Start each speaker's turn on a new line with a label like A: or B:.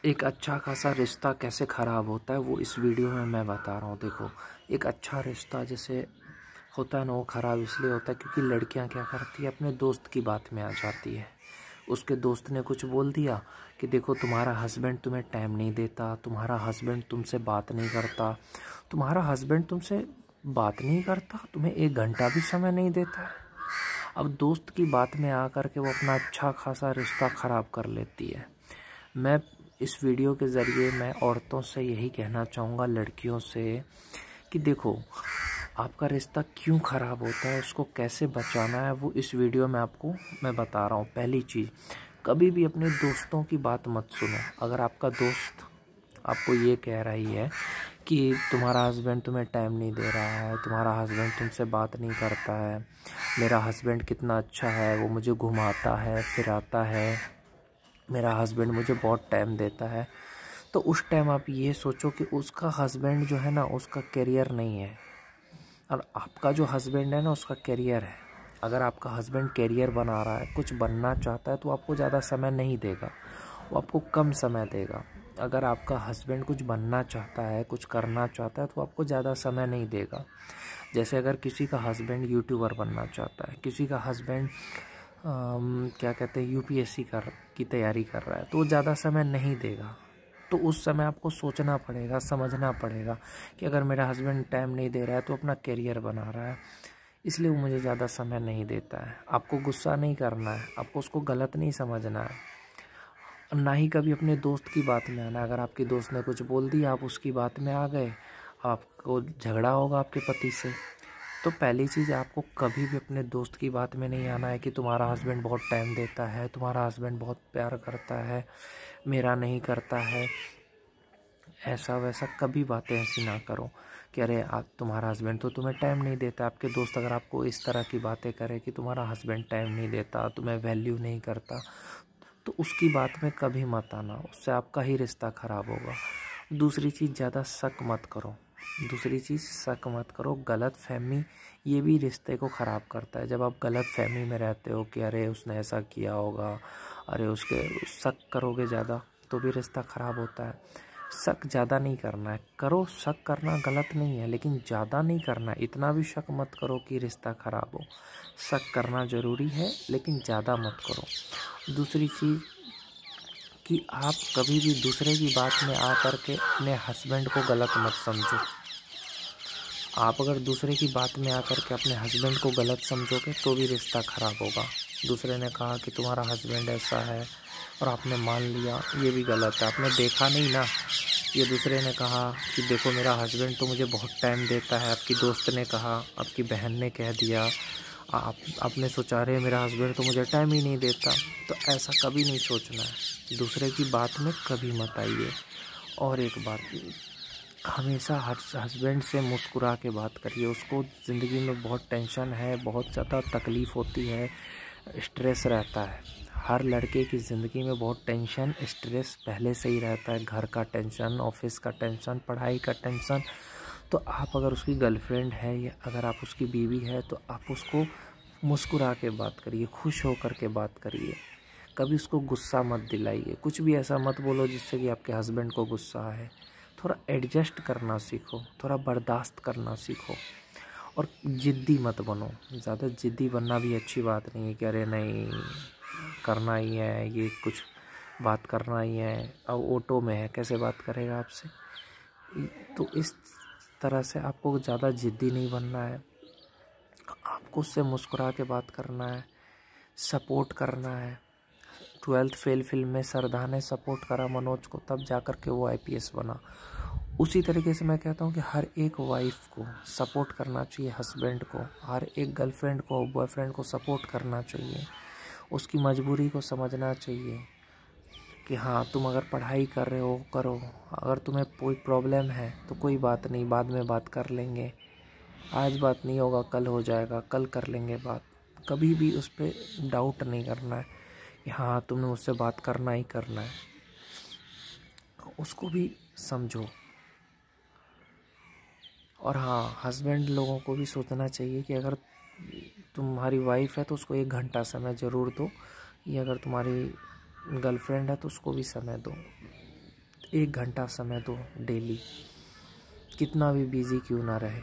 A: एक अच्छा खासा रिश्ता कैसे ख़राब होता है वो इस वीडियो में मैं बता रहा हूँ। देखो, एक अच्छा रिश्ता जैसे होता है ना, वो ख़राब इसलिए होता है क्योंकि लड़कियाँ क्या करती है, अपने दोस्त की बात में आ जाती है। उसके दोस्त ने कुछ बोल दिया कि देखो तुम्हारा हस्बैंड तुम्हें टाइम नहीं देता, तुम्हारा हस्बैंड तुमसे बात नहीं करता, तुम्हारा हस्बैंड तुमसे बात नहीं करता, तुम्हें 1 घंटा भी समय नहीं देता है। अब दोस्त की बात में आकर के वो अपना अच्छा खासा रिश्ता ख़राब कर लेती है। मैं इस वीडियो के ज़रिए मैं औरतों से यही कहना चाहूँगा, लड़कियों से, कि देखो आपका रिश्ता क्यों ख़राब होता है, उसको कैसे बचाना है, वो इस वीडियो में आपको मैं बता रहा हूँ। पहली चीज़, कभी भी अपने दोस्तों की बात मत सुनो। अगर आपका दोस्त आपको ये कह रही है कि तुम्हारा हस्बैंड तुम्हें टाइम नहीं दे रहा है, तुम्हारा हस्बैंड तुमसे बात नहीं करता है, मेरा हस्बैंड कितना अच्छा है, वो मुझे घुमाता है फिराता है, मेरा हस्बैंड मुझे बहुत टाइम देता है, तो उस टाइम आप ये सोचो कि उसका हस्बैंड जो है ना, उसका करियर नहीं है, और आपका जो हस्बैंड है ना, उसका करियर है। अगर आपका हस्बैंड करियर बना रहा है, कुछ बनना चाहता है, तो आपको ज़्यादा समय नहीं देगा, वो आपको कम समय देगा। अगर आपका हस्बैंड कुछ बनना चाहता है, कुछ करना चाहता है, तो आपको ज़्यादा समय नहीं देगा। जैसे अगर किसी का हस्बैंड यूट्यूबर बनना चाहता है, किसी का हस्बैंड क्या कहते हैं यूपीएससी की तैयारी कर रहा है, तो वो ज़्यादा समय नहीं देगा। तो उस समय आपको सोचना पड़ेगा, समझना पड़ेगा कि अगर मेरा हस्बैंड टाइम नहीं दे रहा है तो अपना करियर बना रहा है, इसलिए वो मुझे ज़्यादा समय नहीं देता है। आपको गुस्सा नहीं करना है, आपको उसको गलत नहीं समझना है, और ना ही कभी अपने दोस्त की बात में आना है। अगर आपके दोस्त ने कुछ बोल दिया, आप उसकी बात में आ गए, आपको झगड़ा होगा आपके पति से। तो पहली चीज़, आपको कभी भी अपने दोस्त की बात में नहीं आना है कि तुम्हारा हस्बैंड बहुत टाइम देता है, तुम्हारा हस्बैंड बहुत प्यार करता है, मेरा नहीं करता है। ऐसा वैसा कभी बातें ऐसी ना करो कि अरे आप तुम्हारा हस्बैंड तो तुम्हें टाइम नहीं देता। आपके दोस्त अगर आपको इस तरह की बातें करें कि तुम्हारा हस्बैंड टाइम नहीं देता, तुम्हें वैल्यू नहीं करता, तो उसकी बात में कभी मत आना, उससे आपका ही रिश्ता ख़राब होगा। दूसरी चीज़, ज़्यादा शक मत करो। दूसरी चीज़, शक मत करो। गलत फहमी ये भी रिश्ते को ख़राब करता है। जब आप गलत फहमी में रहते हो कि अरे उसने ऐसा किया होगा, अरे उसके शक करोगे ज़्यादा, तो भी रिश्ता ख़राब होता है। शक ज़्यादा नहीं करना है, करो, शक करना गलत नहीं है, लेकिन ज़्यादा नहीं करना है। इतना भी शक मत करो कि रिश्ता ख़राब हो। शक करना ज़रूरी है, लेकिन ज़्यादा मत करो। दूसरी चीज़ कि आप कभी भी दूसरे की बात में आ कर के अपने हस्बैंड को गलत मत समझो। आप अगर दूसरे की बात में आकर के अपने हस्बैंड को गलत समझोगे तो भी रिश्ता ख़राब होगा। दूसरे ने कहा कि तुम्हारा हस्बैंड ऐसा है और आपने मान लिया, ये भी गलत है। आपने देखा नहीं ना, ये दूसरे ने कहा कि देखो मेरा हस्बैंड तो मुझे बहुत टाइम देता है, आपकी दोस्त ने कहा, आपकी बहन ने कह दिया, आपने सोचा रहे मेरा हस्बैंड तो मुझे टाइम ही नहीं देता। तो ऐसा कभी नहीं सोचना है, दूसरे की बात में कभी मत आइए। और एक बात, हमेशा हस्बैंड से मुस्कुरा के बात करिए। उसको ज़िंदगी में बहुत टेंशन है, बहुत ज़्यादा तकलीफ़ होती है, स्ट्रेस रहता है। हर लड़के की ज़िंदगी में बहुत टेंशन, स्ट्रेस पहले से ही रहता है। घर का टेंशन, ऑफिस का टेंशन, पढ़ाई का टेंशन। तो आप अगर उसकी गर्लफ्रेंड है या अगर आप उसकी बीवी है, तो आप उसको मुस्कुरा के बात करिए, खुश होकर के बात करिए। कभी उसको गुस्सा मत दिलाइए, कुछ भी ऐसा मत बोलो जिससे कि आपके हस्बैंड को गुस्सा आए। थोड़ा एडजस्ट करना सीखो, थोड़ा बर्दाश्त करना सीखो, और ज़िद्दी मत बनो। ज़्यादा ज़िद्दी बनना भी अच्छी बात नहीं है कि अरे नहीं करना ही है, ये कुछ बात करना ही है, अब ऑटो में है कैसे बात करेगा आपसे। तो इस तरह से आपको ज़्यादा ज़िद्दी नहीं बनना है, आपको उससे मुस्कुरा के बात करना है, सपोर्ट करना है। 12th फेल फिल्म में श्रद्धा ने सपोर्ट करा मनोज को, तब जाकर के वो आईपीएस बना। उसी तरीके से मैं कहता हूँ कि हर एक वाइफ को सपोर्ट करना चाहिए हस्बैंड को, हर एक गर्लफ्रेंड को, बॉयफ्रेंड को सपोर्ट करना चाहिए, उसकी मजबूरी को समझना चाहिए कि हाँ तुम अगर पढ़ाई कर रहे हो करो, अगर तुम्हें कोई प्रॉब्लम है तो कोई बात नहीं, बाद में बात कर लेंगे, आज बात नहीं होगा कल हो जाएगा, कल कर लेंगे बात। कभी भी उस पर डाउट नहीं करना है कि हाँ तुमने मुझसे बात करना ही करना है, उसको भी समझो। और हाँ, हस्बैंड लोगों को भी सोचना चाहिए कि अगर तुम्हारी वाइफ है तो उसको 1 घंटा समय ज़रूर दो, या अगर तुम्हारी गर्लफ्रेंड है तो उसको भी समय दो। 1 घंटा समय दो डेली, कितना भी बिजी क्यों ना रहे।